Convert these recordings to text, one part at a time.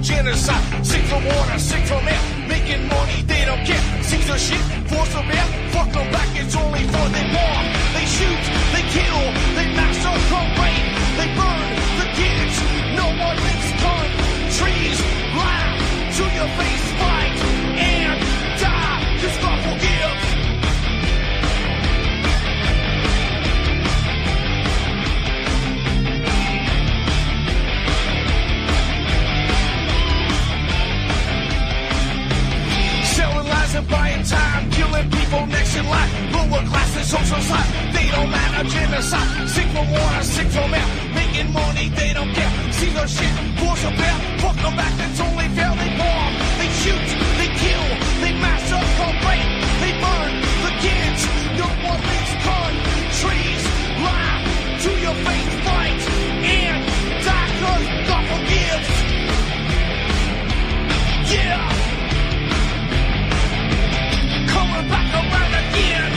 genocide. Sick from water, sick from air. Making money, they don't care. Seize the shit, force them air. Fuck them back, it's only for they bomb. They shoot, they kill, they massacre, rape. They burn the kids. No one makes countries lie to your face, fight and die. Cause God forgives. Selling lies and buying time, killing people next in line. Lower class and social side, they don't matter, genocide. Sick from water, sick from air. Making money, they don't care. See the shit, force a bear. Fuck them back, that's only fair. They bomb, they shoot, they kill, they massacre, rape. They burn the kids. No one makes countries lie to your face, fight and die. Cause God forgives. Yeah. Coming back around again.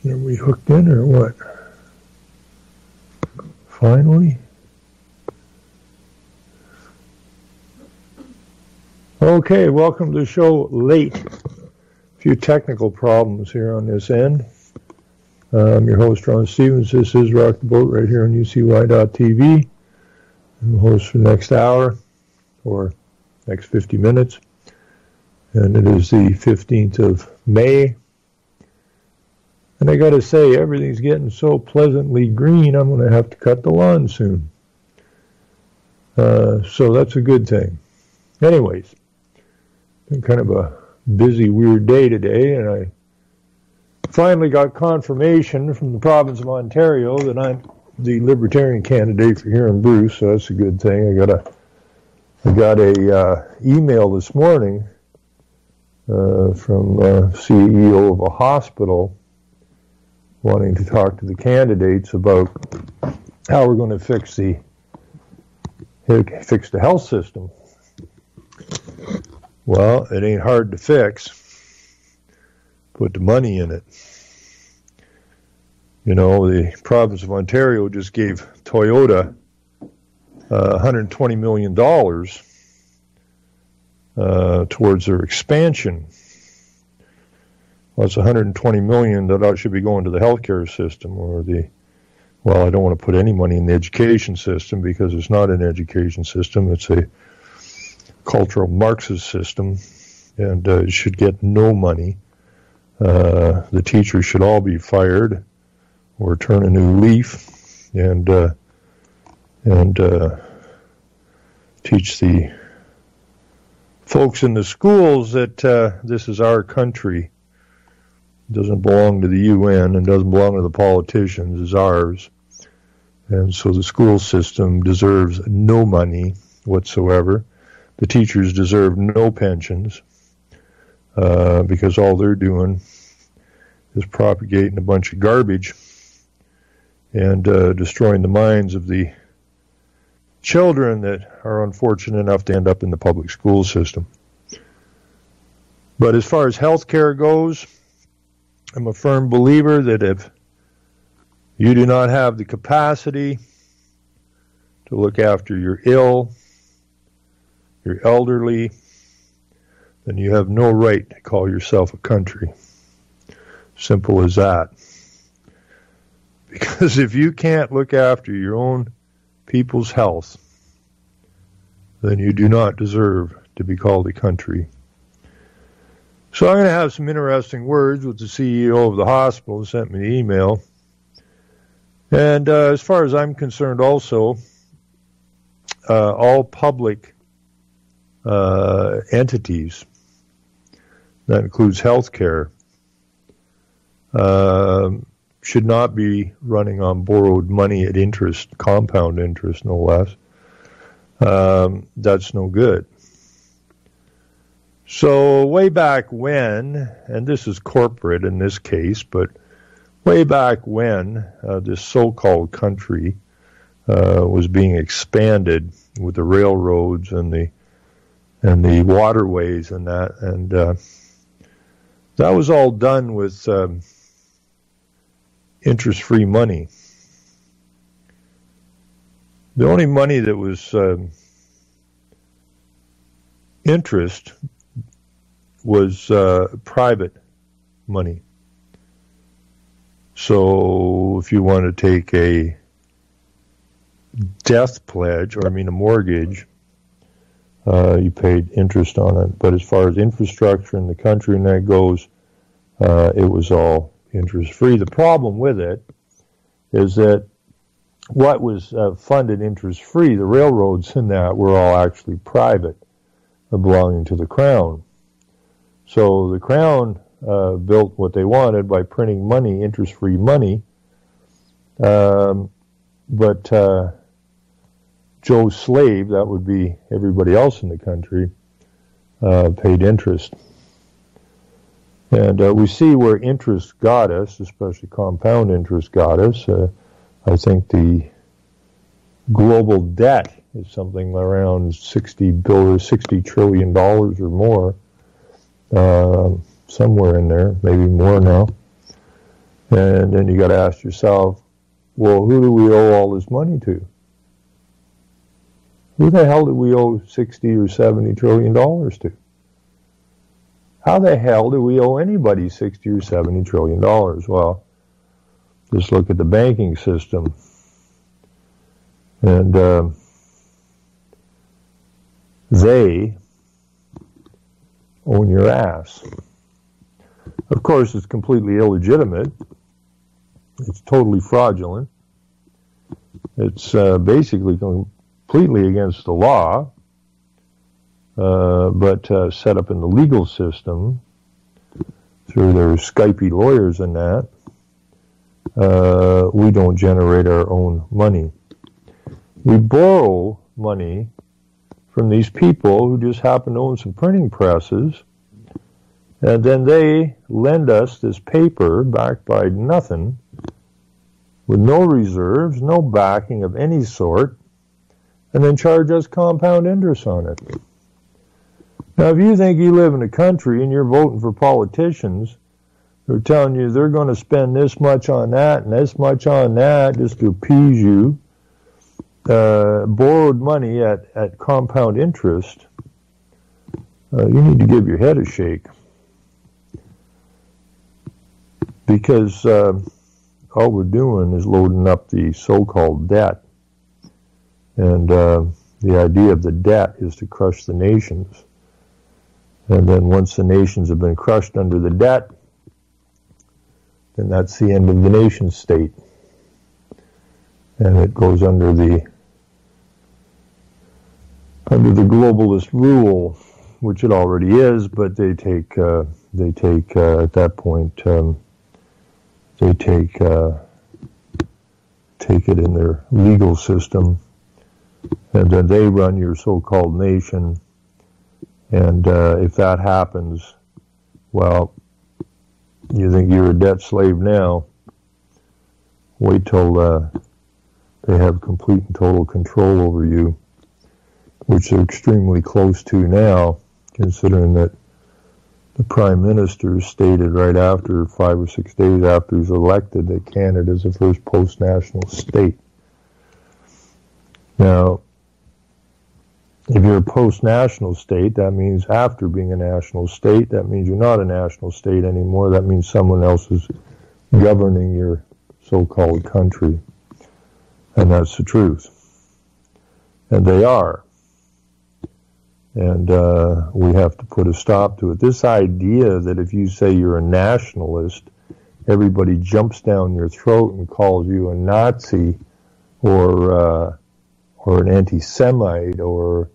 Are we hooked in or what? Finally? Okay, welcome to the show late. A few technical problems here on this end. I'm your host, Ron Stevens. This is Rock the Boat right here on UCY.tv. I'm the host for the next hour or next 50 minutes. And it is the 15th of May. And I got to say, everything's getting so pleasantly green, I'm going to have to cut the lawn soon. So that's a good thing. Anyways, been kind of a busy, weird day today, and I finally got confirmation from the province of Ontario that I'm the Libertarian candidate for here in Bruce, so that's a good thing. I got a email this morning from CEO of a hospital wanting to talk to the candidates about how we're going to fix the health system. Well, it ain't hard to fix. Put the money in it. You know, the province of Ontario just gave Toyota $120 million towards their expansion. Well, it's $120 million that should be going to the healthcare system or I don't want to put any money in the education system because it's not an education system. It's a cultural Marxist system, and it should get no money. The teachers should all be fired or turn a new leaf and teach the folks in the schools that this is our country. It doesn't belong to the UN and doesn't belong to the politicians. It's ours. And so the school system deserves no money whatsoever. The teachers deserve no pensions because all they're doing is propagating a bunch of garbage and destroying the minds of the children that are unfortunate enough to end up in the public school system. But as far as health care goes, I'm a firm believer that if you do not have the capacity to look after your ill, your elderly, then you have no right to call yourself a country. Simple as that. Because if you can't look after your own people's health, then you do not deserve to be called a country. So I'm going to have some interesting words with the CEO of the hospital who sent me the email. And as far as I'm concerned also, all public entities, that includes healthcare, should not be running on borrowed money at interest, compound interest no less. That's no good. So way back when, and this is corporate in this case, but way back when this so-called country was being expanded with the railroads and the waterways and that was all done with interest-free money. The only money that was interest was private money. So if you want to take a death pledge, or a mortgage, you paid interest on it. But as far as infrastructure in the country and that goes, it was all interest-free. The problem with it is that what was funded interest-free, the railroads in that were all actually private, belonging to the Crown. So the Crown built what they wanted by printing money, interest-free money, but Joe's slave, that would be everybody else in the country, paid interest. And we see where interest got us, especially compound interest got us. I think the global debt is something around $60 trillion or more, somewhere in there, maybe more now. And then you got to ask yourself, well, who do we owe all this money to? Who the hell do we owe 60 or 70 trillion dollars to? How the hell do we owe anybody 60 or 70 trillion dollars? Well, just look at the banking system. And they own your ass. Of course, it's completely illegitimate. It's totally fraudulent. It's basically completely against the law, but set up in the legal system through their Skypey lawyers and that. We don't generate our own money. We borrow money from these people who just happen to own some printing presses, and then they lend us this paper backed by nothing, with no reserves, no backing of any sort, and then charge us compound interest on it. Now, if you think you live in a country and you're voting for politicians who are telling you they're going to spend this much on that and this much on that just to appease you, borrowed money at compound interest, you need to give your head a shake. Because all we're doing is loading up the so-called debt. And the idea of the debt is to crush the nations. And then once the nations have been crushed under the debt, then that's the end of the nation state. And it goes under the globalist rule, which it already is, but they take at that point, they take it in their legal system, and then they run your so-called nation. And if that happens, well, you think you're a debt slave now. Wait till they have complete and total control over you, which they're extremely close to now, considering that the Prime Minister stated right after, 5 or 6 days after he's elected, that Canada is the first post-national state. Now, if you're a post-national state, that means after being a national state, that means you're not a national state anymore. That means someone else is governing your so-called country. And that's the truth. And they are. And we have to put a stop to it. This idea that if you say you're a nationalist, everybody jumps down your throat and calls you a Nazi or an anti-Semite or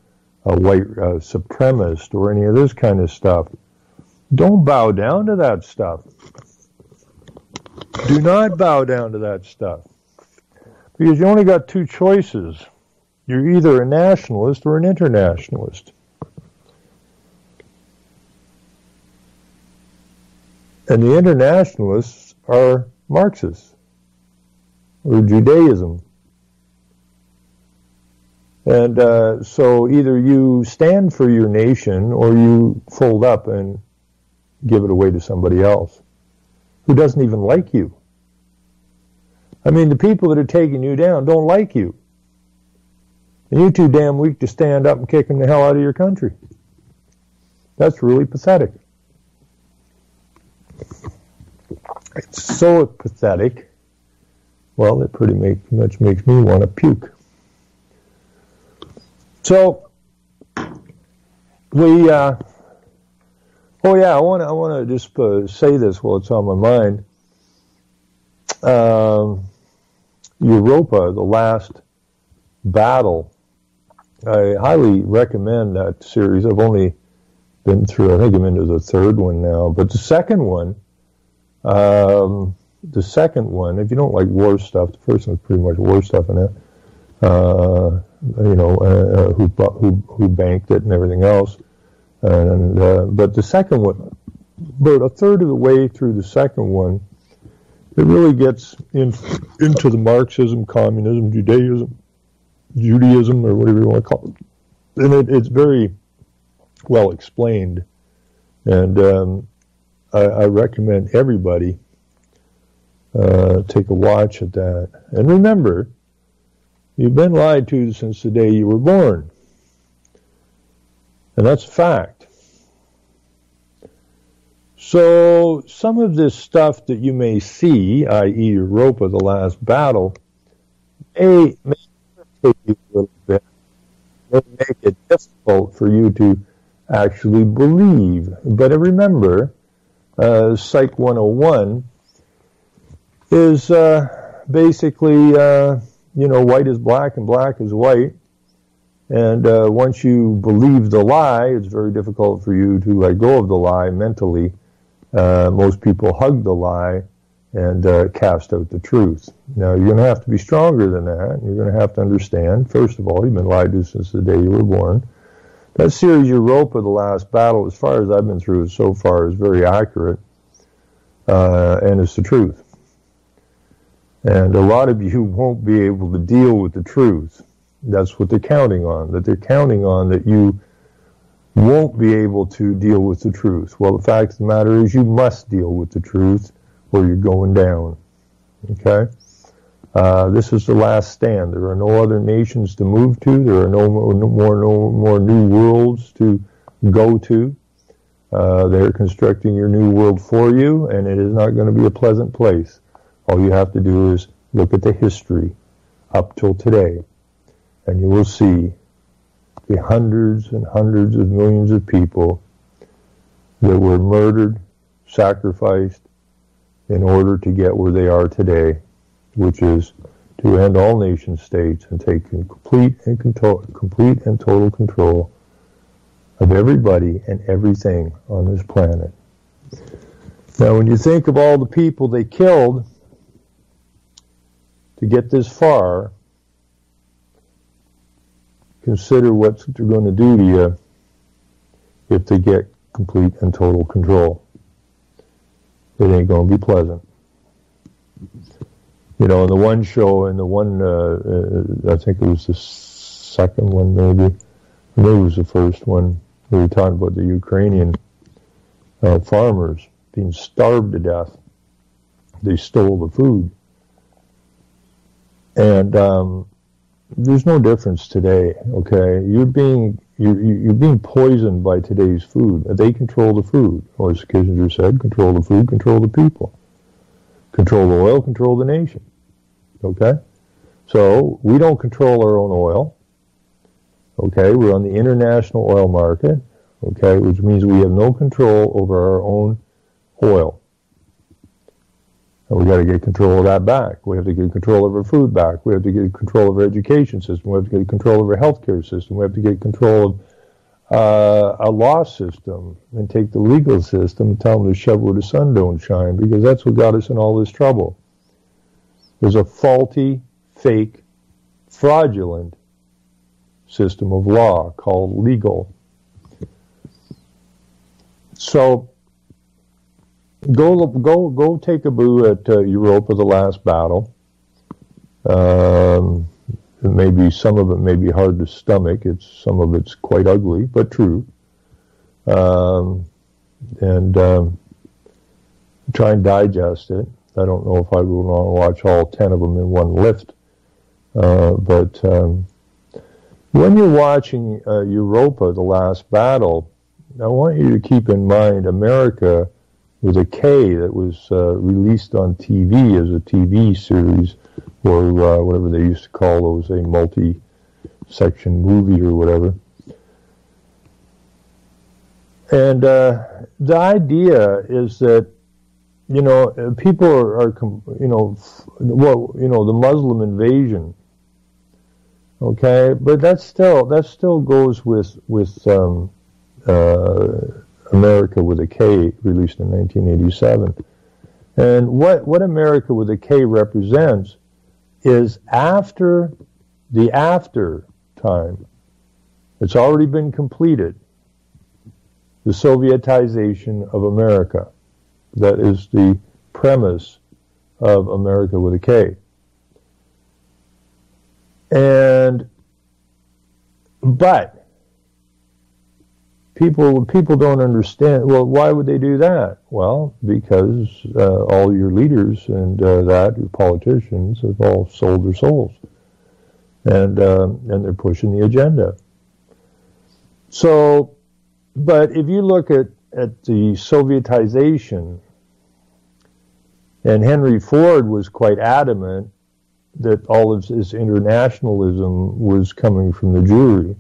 a white supremacist or any of this kind of stuff. Don't bow down to that stuff. Do not bow down to that stuff. Because you only got two choices. You're either a nationalist or an internationalist. And the internationalists are Marxists or Judaism. And so either you stand for your nation or you fold up and give it away to somebody else who doesn't even like you. I mean, the people that are taking you down don't like you. And you're too damn weak to stand up and kick them the hell out of your country. That's really pathetic. It's so pathetic, well, it pretty much makes me want to puke. So, we, I want to just say this while it's on my mind. Europa, the last battle, I highly recommend that series. I've only been through, I think I'm into the third one now, but the second one, if you don't like war stuff, the first one's pretty much war stuff in it. Who banked it and everything else, but the second one, about a third of the way through the second one, it really gets into the Marxism, communism, Judaism, or whatever you want to call it, and it's very well explained, and I recommend everybody take a watch at that. And remember, you've been lied to since the day you were born. And that's a fact. So some of this stuff that you may see, i.e. Europa, the last battle, may take you a little bit, may make it difficult for you to actually believe. But remember, Psych 101 is basically, white is black and black is white. And once you believe the lie, it's very difficult for you to let go of the lie mentally. Most people hug the lie and cast out the truth. Now, you're going to have to be stronger than that. You're going to have to understand, first of all, you've been lied to since the day you were born. That series, Europa, the last battle, as far as I've been through it so far, is very accurate, and it's the truth. And a lot of you won't be able to deal with the truth. That's what they're counting on, that they're counting on that you won't be able to deal with the truth. Well, the fact of the matter is you must deal with the truth or you're going down. Okay? This is the last stand. There are no other nations to move to. There are no more new worlds to go to. They're constructing your new world for you, and it is not going to be a pleasant place. All you have to do is look at the history up till today, and you will see the hundreds and hundreds of millions of people that were murdered, sacrificed, in order to get where they are today, which is to end all nation states and take complete and total control of everybody and everything on this planet. Now, when you think of all the people they killed to get this far, consider what they're going to do to you if they get complete and total control. It ain't going to be pleasant. In the one show, in the one, I think it was the second one maybe it was the first one, we were talking about the Ukrainian farmers being starved to death. They stole the food. And there's no difference today, okay? You're being poisoned by today's food. They control the food. Or as Kissinger said, control the food, control the people. Control the oil, control the nation. Okay? So, we don't control our own oil. Okay? We're on the international oil market. Okay? Which means we have no control over our own oil. And we got to get control of that back. We have to get control of our food back. We have to get control of our education system. We have to get control of our healthcare system. We have to get control of a law system and take the legal system and tell them to shove where the sun don't shine, because that's what got us in all this trouble. There's a faulty, fake, fraudulent system of law called legal. So go take a boo at Europa, the last battle. Some of it may be hard to stomach. Some of it's quite ugly, but true. And try and digest it. I don't know if I would want to watch all 10 of them in one lift. But when you're watching Europa, the last battle, I want you to keep in mind America with a K that was released on TV as a TV series, or whatever they used to call those, a multi-section movie or whatever. And the idea is that, people are the Muslim invasion, okay, but that still goes with America with a K, released in 1987. And what America with a K represents is after time. It's already been completed. The Sovietization of America. That is the premise of America with a K. But people don't understand. Well, why would they do that? Well, because all your leaders and your politicians have all sold their souls, and they're pushing the agenda. So, but if you look at the Sovietization, and Henry Ford was quite adamant that all of his internationalism was coming from the Jewry.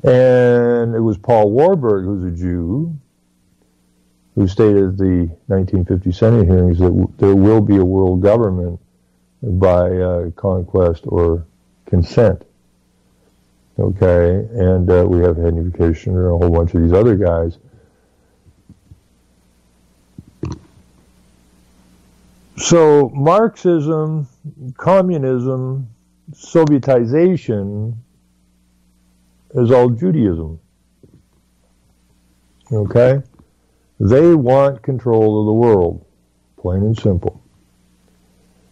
And it was Paul Warburg, who's a Jew, who stated at the 1950 Senate hearings that there will be a world government by conquest or consent. Okay, and we have Henry Kissinger and a whole bunch of these other guys. So Marxism, communism, Sovietization is all Judaism. Okay? They want control of the world, plain and simple.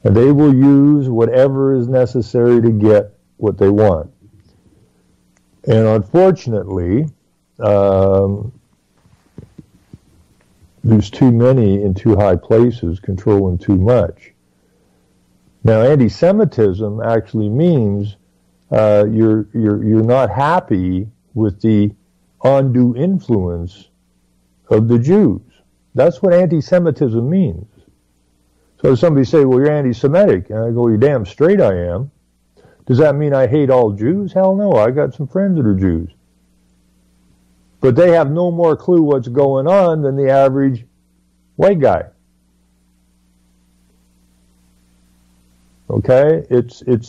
And they will use whatever is necessary to get what they want. And unfortunately, there's too many in too high places controlling too much. Now, anti-Semitism actually means you're not happy with the undue influence of the Jews. That's what anti-Semitism means. So if somebody say, well, you're anti-Semitic, and I go, you're damn straight I am. Does that mean I hate all Jews? Hell no, I got some friends that are Jews. But they have no more clue what's going on than the average white guy. Okay, it's the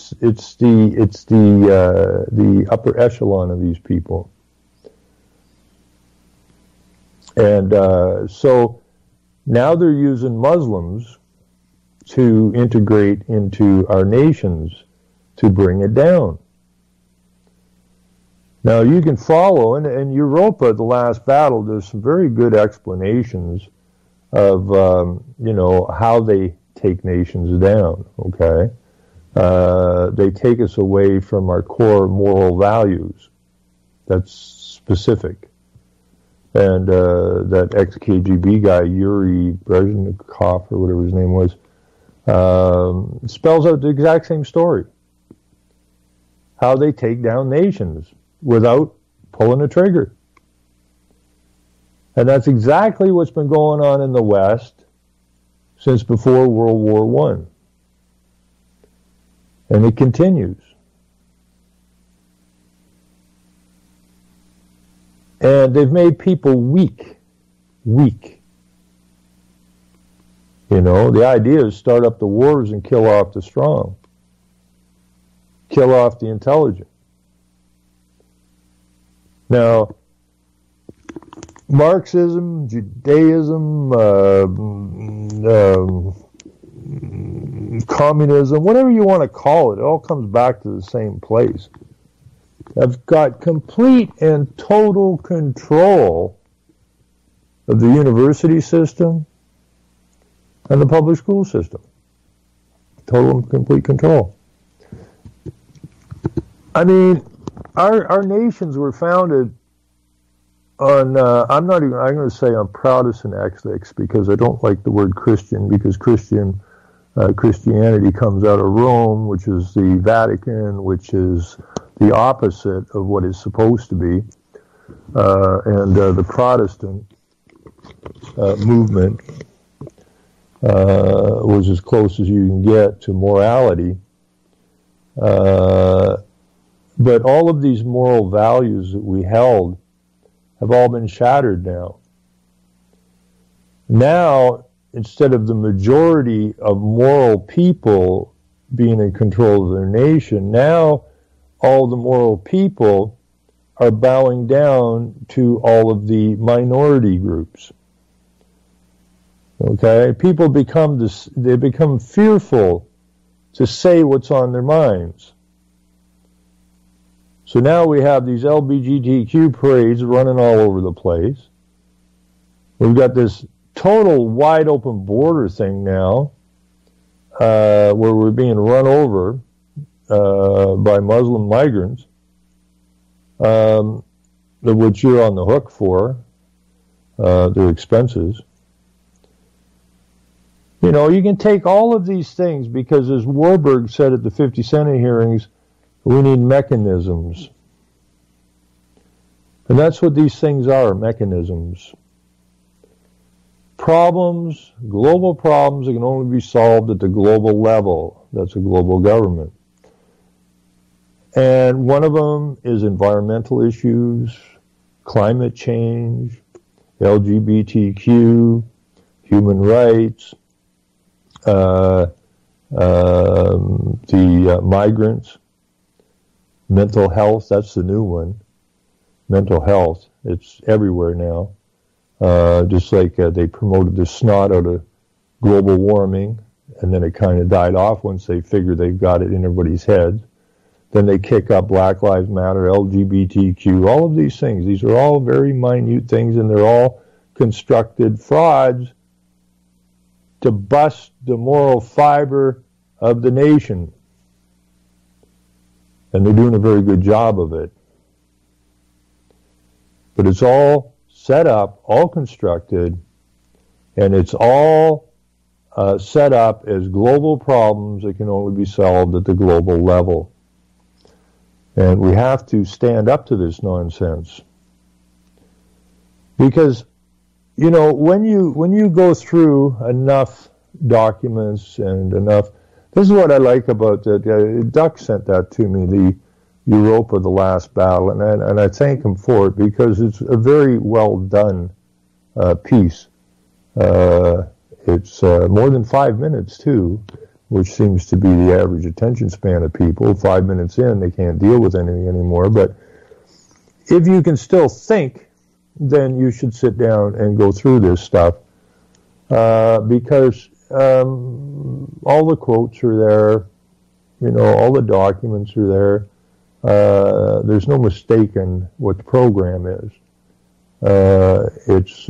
upper echelon of these people, and so now they're using Muslims to integrate into our nations to bring it down. Now you can follow, in Europa, the last battle, there's some very good explanations of how they take nations down. Okay, they take us away from our core moral values. That's specific. And that ex-KGB guy, Yuri Brezhnev, or whatever his name was, spells out the exact same story. How they take down nations without pulling a trigger. And that's exactly what's been going on in the West since before World War I. And it continues. And they've made people weak. Weak. You know, the idea is start up the wars and kill off the strong. Kill off the intelligent. Now, Marxism, Judaism, communism, whatever you want to call it all comes back to the same place. Have got complete and total control of the university system and the public school system. Total and complete control. I mean, our nations were founded on, I'm going to say on Protestant ethics, because I don't like the word Christian, because Christianity comes out of Rome, which is the Vatican, which is the opposite of what it's supposed to be, and the Protestant movement was as close as you can get to morality. But all of these moral values that we held have all been shattered now. Now, instead of the majority of moral people being in control of their nation, now all the moral people are bowing down to all of the minority groups. Okay? People become fearful to say what's on their minds. So now we have these LGBTQ parades running all over the place. We've got this total wide open border thing now, where we're being run over by Muslim migrants. which you're on the hook for, their expenses. You know, you can take all of these things because, as Warburg said at the 50 Senate hearings, we need mechanisms. And that's what these things are, mechanisms. Problems, global problems that can only be solved at the global level. That's a global government. And one of them is environmental issues, climate change, LGBTQ, human rights, the migrants, mental health. That's the new one. Mental health. It's everywhere now. Just like they promoted the snot out of global warming, and then it kind of died off once they figured they've got it in everybody's heads. Then they kick up Black Lives Matter, LGBTQ, all of these things. These are all very minute things, and they're all constructed frauds to bust the moral fiber of the nation. And they're doing a very good job of it. But it's all set up, all constructed, and it's all set up as global problems that can only be solved at the global level. And we have to stand up to this nonsense. Because, you know, when you go through enough documents and enough, this is what I like about that. Duck sent that to me, the Europa, the Last Battle, and I thank him for it because it's a very well done piece. It's more than 5 minutes too, which seems to be the average attention span of people. 5 minutes in, they can't deal with anything anymore. But if you can still think, then you should sit down and go through this stuff because all the quotes are there, you know, all the documents are there. There's no mistaking what the program is. It's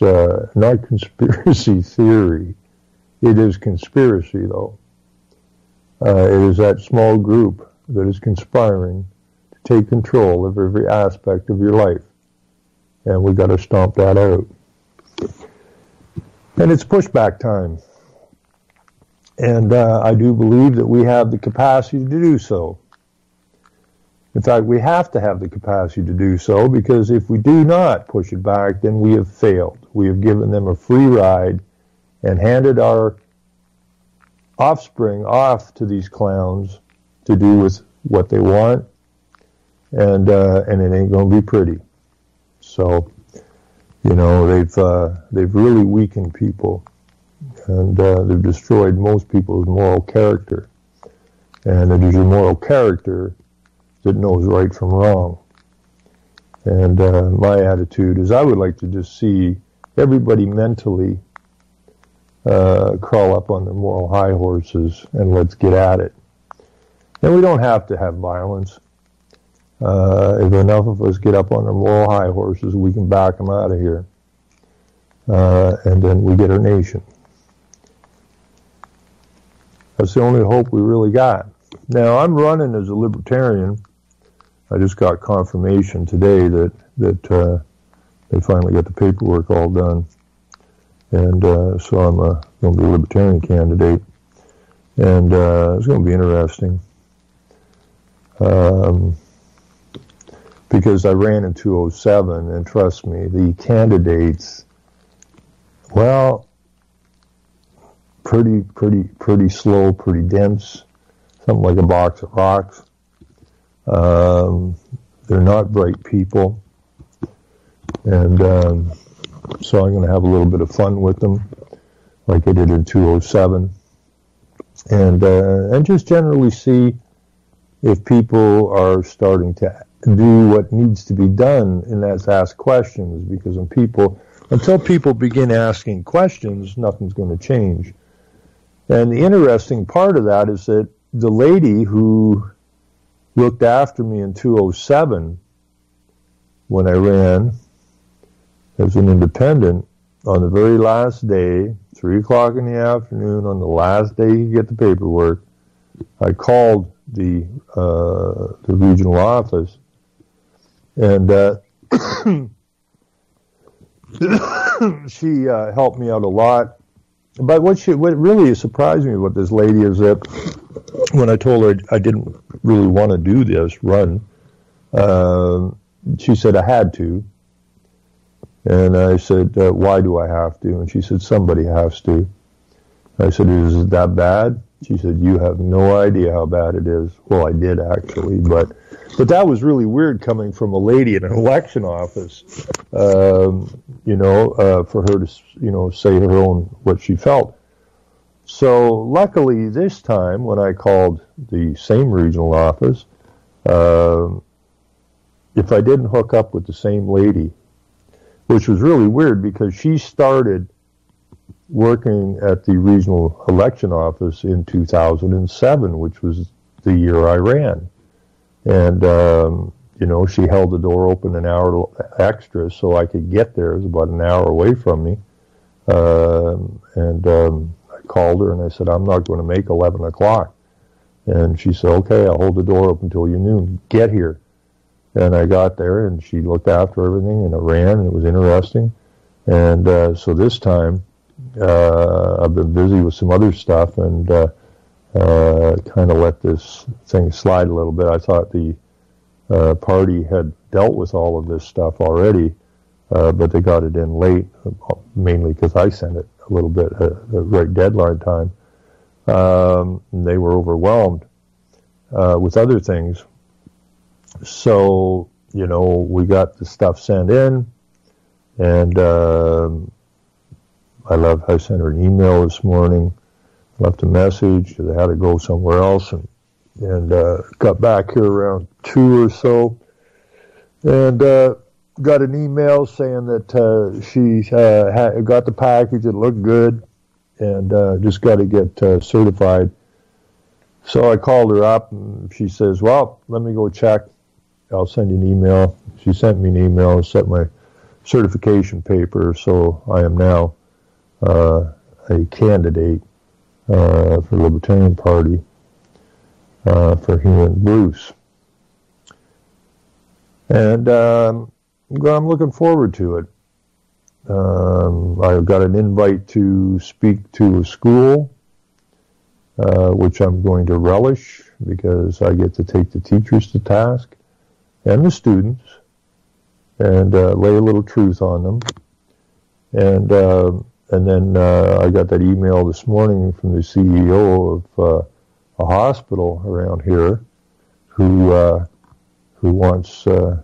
not conspiracy theory. It is conspiracy, though. It is that small group that is conspiring to take control of every aspect of your life. And we've got to stomp that out. And it's pushback time. And I do believe that we have the capacity to do so. In fact, we have to have the capacity to do so, because if we do not push it back, then we have failed. We have given them a free ride and handed our offspring off to these clowns to do with what they want, and it ain't going to be pretty. So, you know, they've really weakened people, and they've destroyed most people's moral character. And it is your moral character that knows right from wrong. And my attitude is I would like to just see everybody mentally crawl up on their moral high horses and let's get at it. And we don't have to have violence. If enough of us get up on our moral high horses, we can back them out of here. And then we get our nation. That's the only hope we really got. Now, I'm running as a libertarian. I just got confirmation today that they finally got the paperwork all done. And so I'm going to be a libertarian candidate. And it's going to be interesting. Because I ran in 2007, and trust me, the candidates, well, pretty slow, pretty dense, something like a box of rocks. They're not bright people, and so I'm going to have a little bit of fun with them, like I did in 2007, and just generally see if people are starting to do what needs to be done, and that's ask questions, because until people begin asking questions, nothing's going to change. And the interesting part of that is that the lady who looked after me in 2007 when I ran as an independent, on the very last day, 3 o'clock in the afternoon, on the last day you get the paperwork, I called the regional office, And she helped me out a lot. But what really surprised me about this lady is that when I told her I didn't really want to do this run, she said I had to. And I said, why do I have to? And she said, somebody has to. I said, is it that bad? She said, you have no idea how bad it is. Well, I did actually, but that was really weird coming from a lady in an election office, for her to, say her own, what she felt. So luckily this time when I called the same regional office, if I didn't hook up with the same lady, which was really weird because she started working at the regional election office in 2007, which was the year I ran. And, she held the door open an hour extra so I could get there. It was about an hour away from me. I called her and I said, I'm not going to make 11 o'clock. And she said, okay, I'll hold the door open until you noon. Get here. And I got there and she looked after everything and I ran and it was interesting. And so this time, I've been busy with some other stuff and kind of let this thing slide a little bit. I thought the party had dealt with all of this stuff already, but they got it in late, mainly because I sent it a little bit at the right deadline time. They were overwhelmed with other things. So, we got the stuff sent in, and I sent her an email this morning, left a message that I had to go somewhere else, and got back here around 2 or so, and got an email saying that she got the package, it looked good, and just got to get certified. So I called her up, and she says, well, let me go check. I'll send you an email. She sent me an email and sent my certification paper, so I am now a candidate for the Libertarian Party for here in Bruce. And I'm looking forward to it. I've got an invite to speak to a school, which I'm going to relish because I get to take the teachers to task and the students and lay a little truth on them. And then I got that email this morning from the CEO of a hospital around here who wants to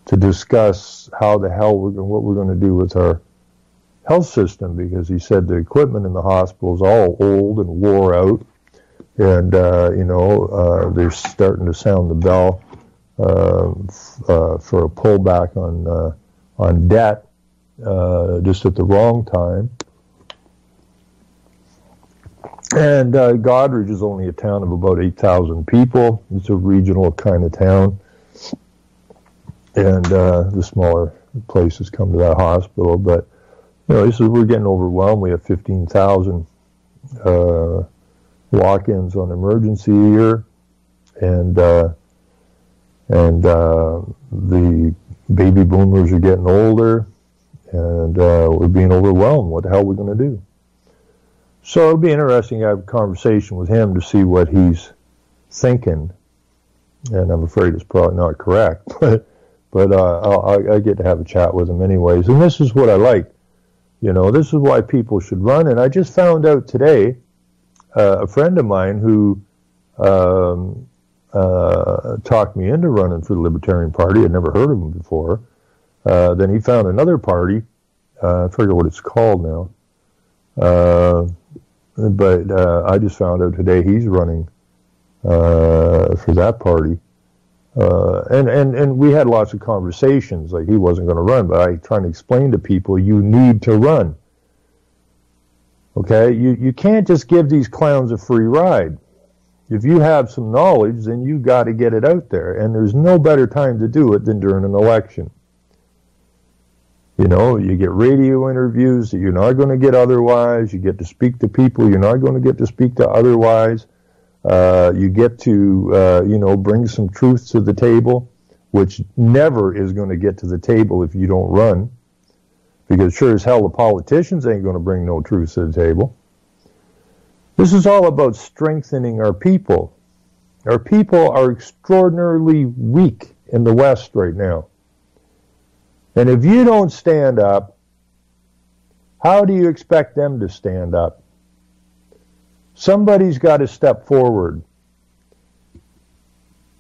discuss how the hell what we're going to do with our health system, because he said the equipment in the hospital is all old and wore out, and they're starting to sound the bell for a pullback on debt just at the wrong time. And Godrich is only a town of about 8,000 people. It's a regional kind of town. And the smaller places come to that hospital. But, we're getting overwhelmed. We have 15,000 walk-ins on emergency a year. And the baby boomers are getting older. And we're being overwhelmed. What the hell are we going to do? So it'll be interesting to have a conversation with him to see what he's thinking. And I'm afraid it's probably not correct, but I get to have a chat with him anyways. And this is what I like. This is why people should run. And I just found out today, a friend of mine who talked me into running for the Libertarian Party. I'd never heard of him before. Then he found another party. I forget what it's called now. But I just found out today he's running for that party. And we had lots of conversations, like he wasn't going to run, but I trying to explain to people, you need to run. Okay? You can't just give these clowns a free ride. If you have some knowledge, then you got to get it out there. And there's no better time to do it than during an election. You get radio interviews that you're not going to get otherwise. You get to speak to people you're not going to get to speak to otherwise. You get to, bring some truth to the table. which never is going to get to the table if you don't run, because sure as hell the politicians ain't going to bring no truth to the table. This is all about strengthening our people. Our people are extraordinarily weak in the West right now. And if you don't stand up, how do you expect them to stand up? Somebody's got to step forward.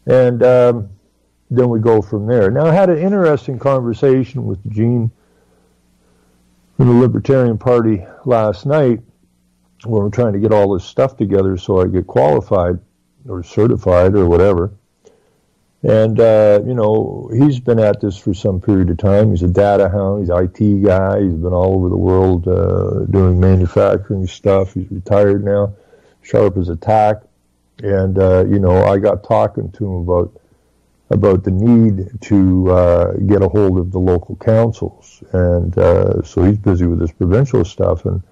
And then we go from there. Now, I had an interesting conversation with Gene from the Libertarian Party last night, where we're trying to get all this stuff together so I get qualified or certified or whatever. And, he's been at this for some period of time. He's a data hound. He's an IT guy. He's been all over the world doing manufacturing stuff. He's retired now, sharp as a tack. And, I got talking to him about the need to get a hold of the local councils. And so he's busy with this provincial stuff. And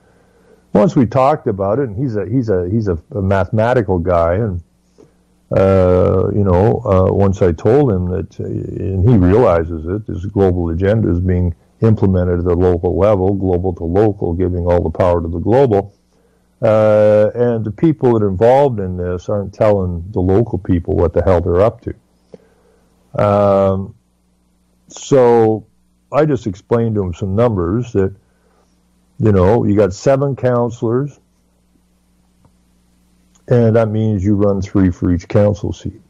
once we talked about it, and he's a mathematical guy, and once I told him that, and he realizes it, this global agenda is being implemented at the local level, global to local, giving all the power to the global. And the people that are involved in this aren't telling the local people what the hell they're up to. So I just explained to him some numbers that, you got 7 counselors, and that means you run 3 for each council seat.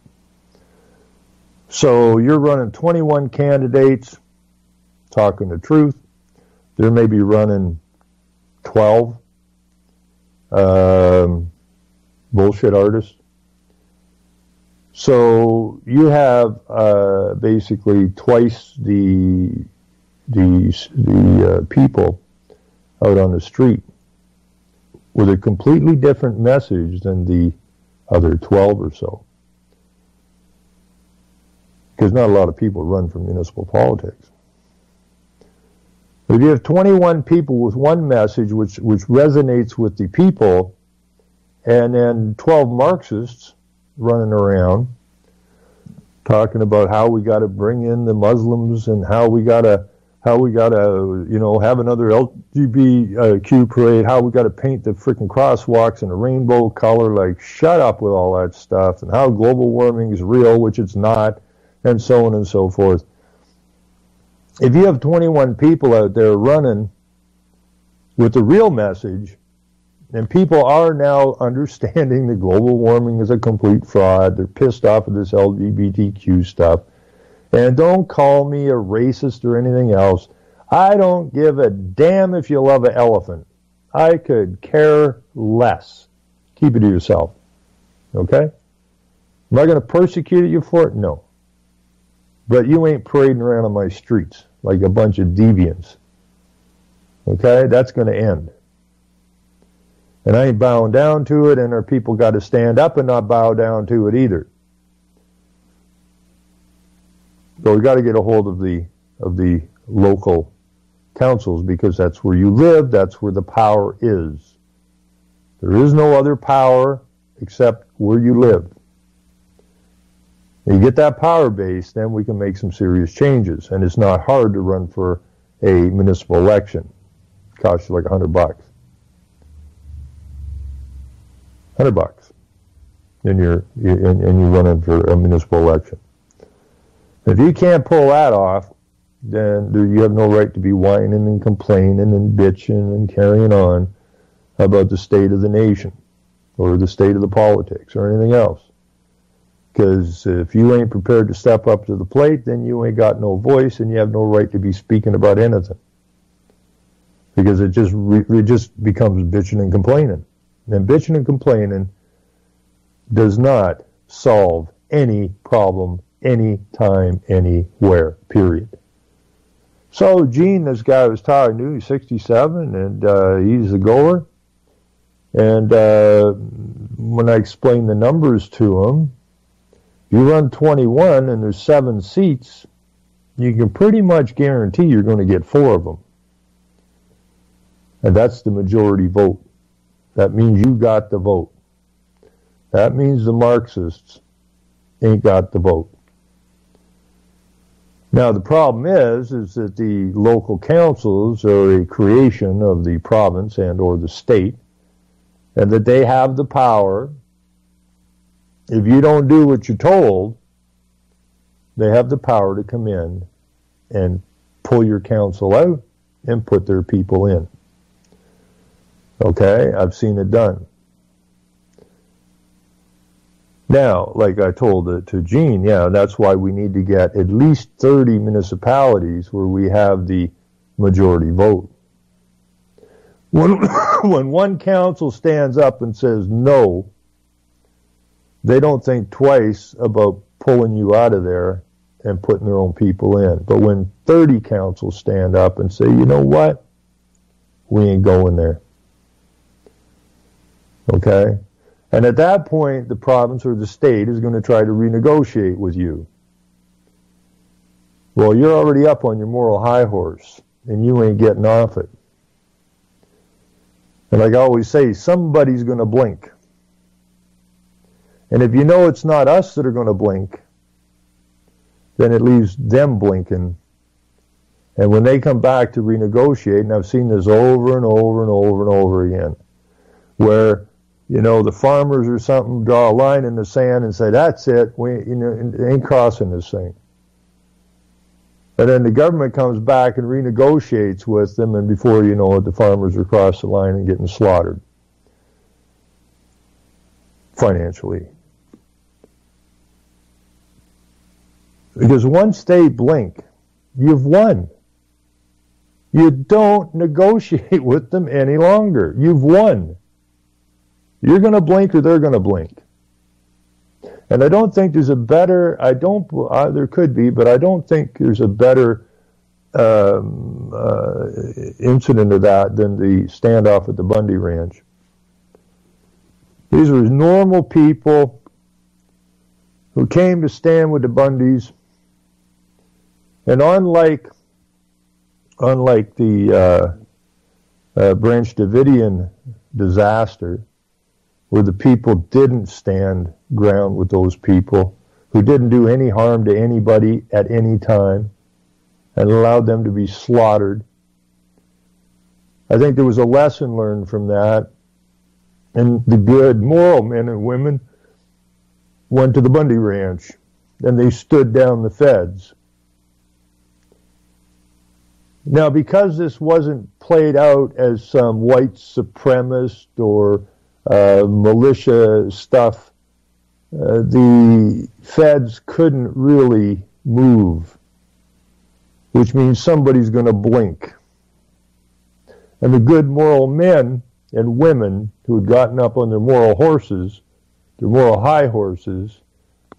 So you're running 21 candidates, talking the truth. There may be running 12 bullshit artists. So you have basically twice the people out on the street with a completely different message than the other 12 or so. Because not a lot of people run for municipal politics. If you have 21 people with one message which resonates with the people, and then 12 Marxists running around talking about how we got to bring in the Muslims and how we got to have another LGBTQ parade, how we got to paint the freaking crosswalks in a rainbow color, like shut up with all that stuff, and how global warming is real, which it's not, and so on and so forth. If you have 21 people out there running with the real message, and people are now understanding that global warming is a complete fraud, they're pissed off at this LGBTQ stuff, and don't call me a racist or anything else. I don't give a damn if you love an elephant. I could care less. Keep it to yourself. Okay? Am I going to persecute you for it? No. But you ain't parading around on my streets like a bunch of deviants. Okay? That's going to end. And I ain't bowing down to it, and our people got to stand up and not bow down to it either. So we got to get a hold of the local councils, because that's where you live, that's where the power is. There is no other power except where you live. When you get that power base, then we can make some serious changes. And it's not hard to run for a municipal election. It costs you like $100. $100. And you're running for a municipal election. If you can't pull that off, then you have no right to be whining and complaining and bitching and carrying on about the state of the nation or the state of the politics or anything else. Because if you ain't prepared to step up to the plate, then you ain't got no voice and you have no right to be speaking about anything. Because it just becomes bitching and complaining. And bitching and complaining does not solve any problem anytime, anywhere, period. So Gene, this guy I was talking to, he's 67, and he's a goer. And when I explained the numbers to him, you run 21 and there's 7 seats, you can pretty much guarantee you're going to get 4 of them. And that's the majority vote. That means you got the vote. That means the Marxists ain't got the vote. Now, the problem is that the local councils are a creation of the province and or the state, and that they have the power. If you don't do what you're told, they have the power to come in and pull your council out and put their people in. Okay, I've seen it done. Now, like I told to Gene, yeah, that's why we need to get at least 30 municipalities where we have the majority vote. When one council stands up and says no, they don't think twice about pulling you out of there and putting their own people in. But when 30 councils stand up and say, you know what, we ain't going there. Okay? And at that point, the province or the state is going to try to renegotiate with you. Well, you're already up on your moral high horse, and you ain't getting off it. And like I always say, somebody's going to blink. And if you know it's not us that are going to blink, then it leaves them blinking. And when they come back to renegotiate, and I've seen this over and over and over and over again, where the farmers or something draw a line in the sand and say, that's it, we ain't crossing this thing. And then the government comes back and renegotiates with them, and before you know it, the farmers are across the line and getting slaughtered financially. Because once they blink, you've won. You don't negotiate with them any longer. You've won. You're going to blink or they're going to blink. And I don't think there's a better, there could be, but I don't think there's a better incident of that than the standoff at the Bundy Ranch. These were normal people who came to stand with the Bundys, and unlike the Branch Davidian disaster, where the people didn't stand ground with those people, who didn't do any harm to anybody at any time, and allowed them to be slaughtered. I think there was a lesson learned from that, and the good, moral men and women went to the Bundy Ranch, and they stood down the feds. Now, because this wasn't played out as some white supremacist or militia stuff, the feds couldn't really move, which means somebody's going to blink. And the good moral men and women who had gotten up on their moral horses, their moral high horses,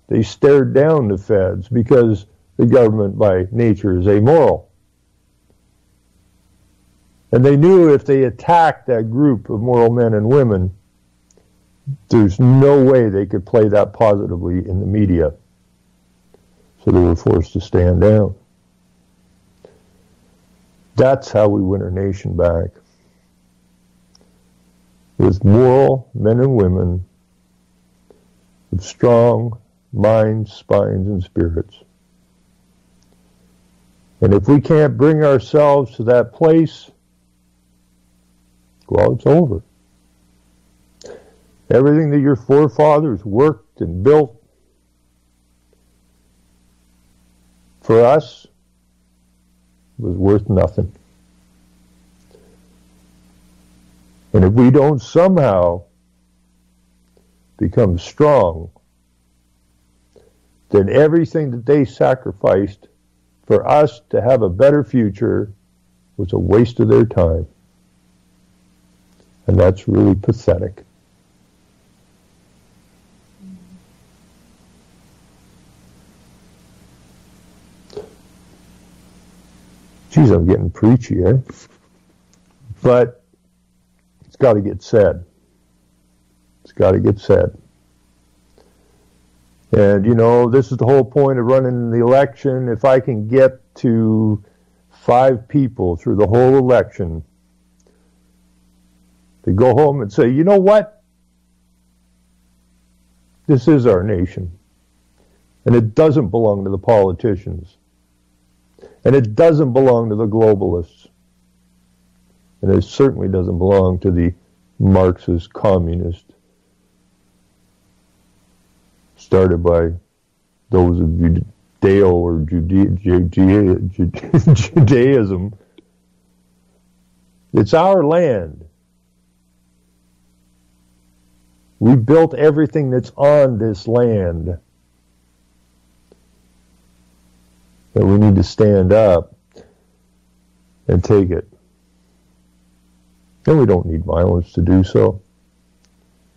they stared down the feds because the government by nature is amoral. And they knew if they attacked that group of moral men and women, there's no way they could play that positively in the media. So they were forced to stand down. That's how we win our nation back. With moral men and women with strong minds, spines, and spirits. And if we can't bring ourselves to that place, well, it's over. Everything that your forefathers worked and built for us was worth nothing. And if we don't somehow become strong, then everything that they sacrificed for us to have a better future was a waste of their time. And that's really pathetic. Geez, I'm getting preachy, eh? But it's got to get said. It's got to get said. And, this is the whole point of running the election. If I can get to 5 people through the whole election to go home and say, you know what? This is our nation. And it doesn't belong to the politicians. And it doesn't belong to the globalists. And it certainly doesn't belong to the Marxist communist started by those of Judeo or Judaism. It's our land. We built everything that's on this land. And we need to stand up and take it. And we don't need violence to do so.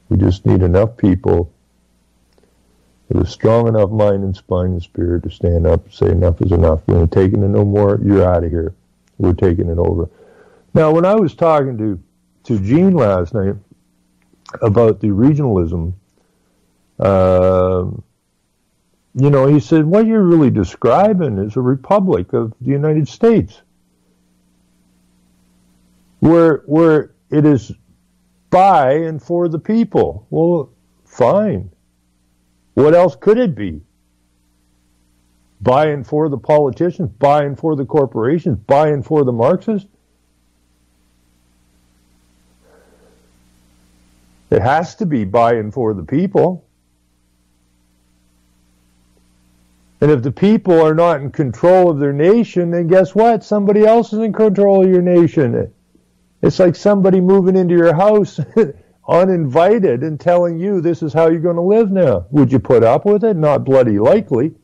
We just need enough people with a strong enough mind and spine and spirit to stand up and say enough is enough. We're not taking it no more. You're out of here. We're taking it over. Now, when I was talking to Gene last night about the regionalism, he said, what you're really describing is a republic of the United States, where it is by and for the people. Well, fine. What else could it be? By and for the politicians, by and for the corporations, by and for the Marxists? It has to be by and for the people. And if the people are not in control of their nation, then guess what? Somebody else is in control of your nation. It's like somebody moving into your house uninvited and telling you this is how you're going to live now. Would you put up with it? Not bloody likely.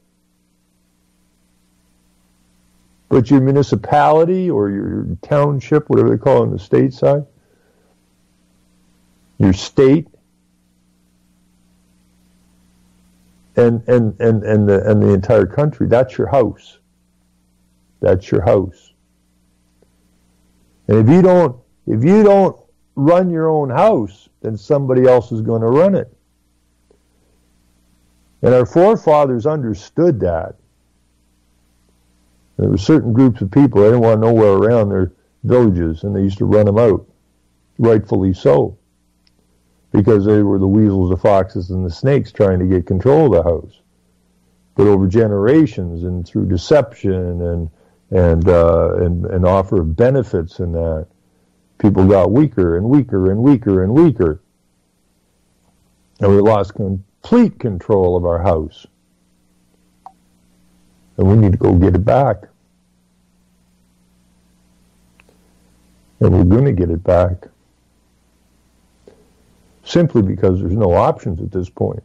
But your municipality or your township, whatever they call it on the state side, your state, and the entire country, that's your house. That's your house. And if you don't run your own house, then somebody else is going to run it. And our forefathers understood that. There were certain groups of people, they didn't want nowhere around their villages, and they used to run them out, rightfully so, because they were the weasels, the foxes, and the snakes trying to get control of the house. But over generations and through deception and offer of benefits and that, people got weaker and weaker and weaker and weaker. And we lost complete control of our house. And we need to go get it back. And we're going to get it back. Simply because there's no options at this point.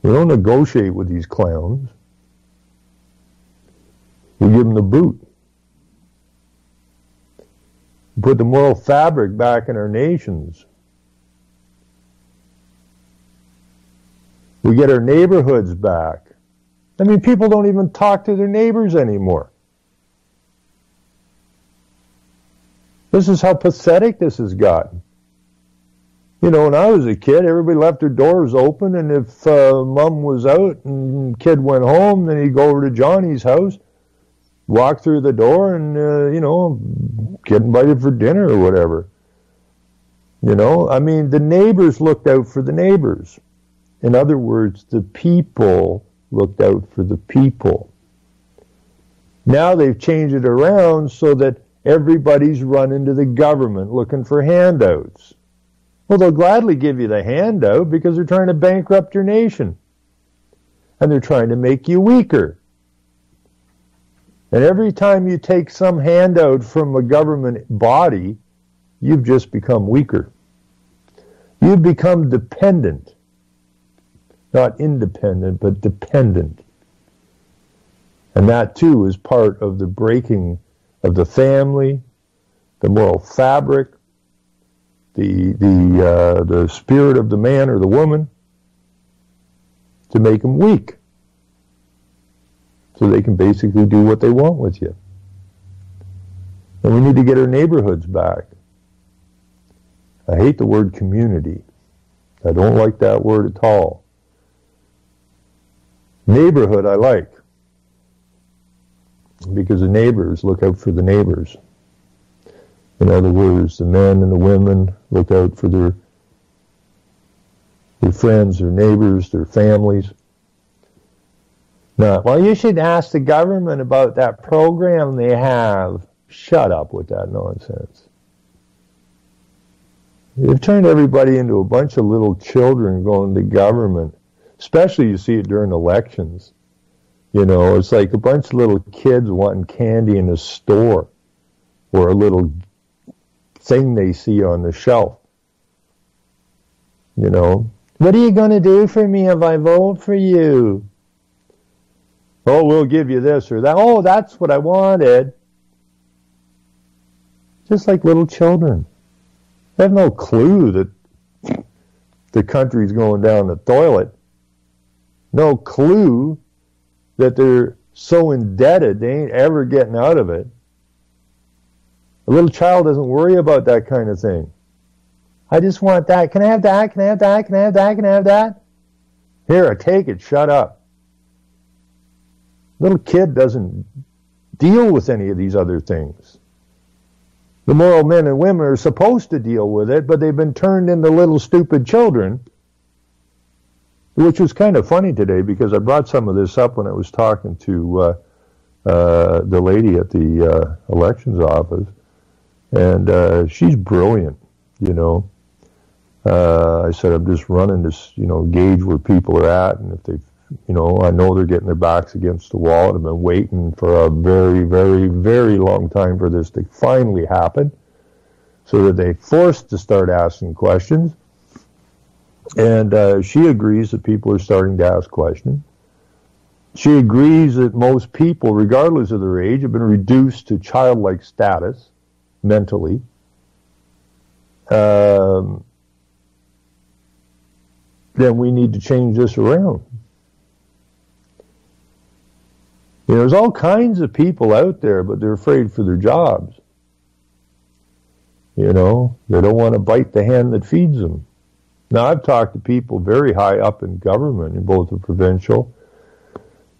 We don't negotiate with these clowns. We give them the boot. We put the moral fabric back in our nations. We get our neighborhoods back. I mean, people don't even talk to their neighbors anymore. This is how pathetic this has gotten. You know, when I was a kid, everybody left their doors open, and if mom was out and kid went home, then he'd go over to Johnny's house, walk through the door, and, get invited for dinner or whatever. You know, I mean, the neighbors looked out for the neighbors. In other words, the people looked out for the people. Now they've changed it around so that everybody's running to the government looking for handouts. Well, they'll gladly give you the handout because they're trying to bankrupt your nation. And they're trying to make you weaker. And every time you take some handout from a government body, you've just become weaker. You've become dependent. Not independent, but dependent. And that, too, is part of the breaking of the family, the moral fabric, the spirit of the man or the woman, to make them weak. So they can basically do what they want with you. And we need to get our neighborhoods back. I hate the word community. I don't like that word at all. Neighborhood I like, because the neighbors look out for the neighbors. In other words, the men and the women look out for their friends, their neighbors, their families. No. Well, you should ask the government about that program they have. Shut up with that nonsense. They've turned everybody into a bunch of little children going to government. Especially you see it during elections. You know, it's like a bunch of little kids wanting candy in a store or a little thing they see on the shelf. You know, what are you going to do for me if I vote for you? Oh, we'll give you this or that. Oh, that's what I wanted. Just like little children. They have no clue that the country's going down the toilet. No clue that they're so indebted they ain't ever getting out of it. A little child doesn't worry about that kind of thing. I just want that. Can I have that? Can I have that? Can I have that? Can I have that? Here, I take it. Shut up. Little kid doesn't deal with any of these other things. The moral men and women are supposed to deal with it, but they've been turned into little stupid children, which was kind of funny today because I brought some of this up when I was talking to the lady at the elections office, and she's brilliant, you know. I said, I'm just running this, you know, gauge where people are at, and if they've, you know, I know they're getting their backs against the wall, and I've been waiting for a very, very, very long time for this to finally happen, so that they're forced to start asking questions. And she agrees that people are starting to ask questions. She agrees that most people, regardless of their age, have been reduced to childlike status mentally. Then we need to change this around. You know, there's all kinds of people out there, but they're afraid for their jobs. You know, they don't want to bite the hand that feeds them. Now, I've talked to people very high up in government, in both the provincial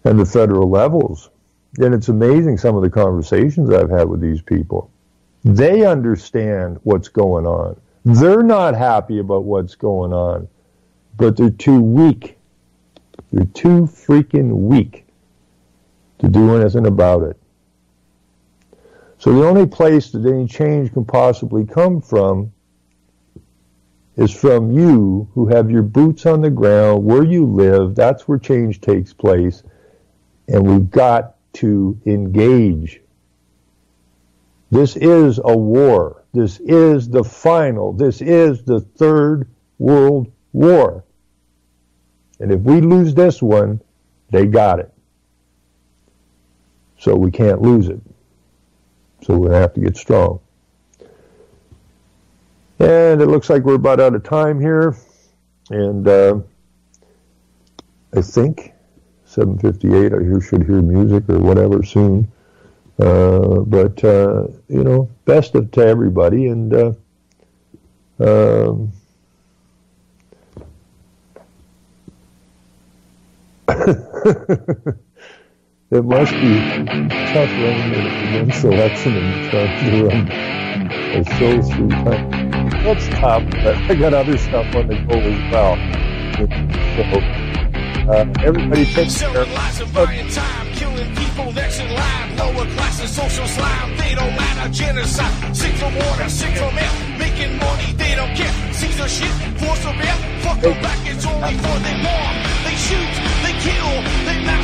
and the federal levels, and it's amazing some of the conversations I've had with these people. They understand what's going on. They're not happy about what's going on, but they're too weak. They're too freaking weak to do anything about it. So the only place that any change can possibly come from is from you who have your boots on the ground, where you live. That's where change takes place. And we've got to engage. This is a war. This is the final. This is the Third World War. And if we lose this one, they got it. So we can't lose it. So we're going to have to get strong. And it looks like we're about out of time here. And I think 7:58, I should hear music or whatever soon. But you know, best of to everybody. And it must be tough running an election and trying to run a show through time. That's tough, but I got other stuff on the go as well. So, everybody takes care. Buying time, killing people next in line. Lower classes, social slime, they don't matter. Genocide, sick from water, sick from air. Making money, they don't care. Caesar shit, force of air. Fuck them back, it's only for they war. They shoot, they kill, they massacre.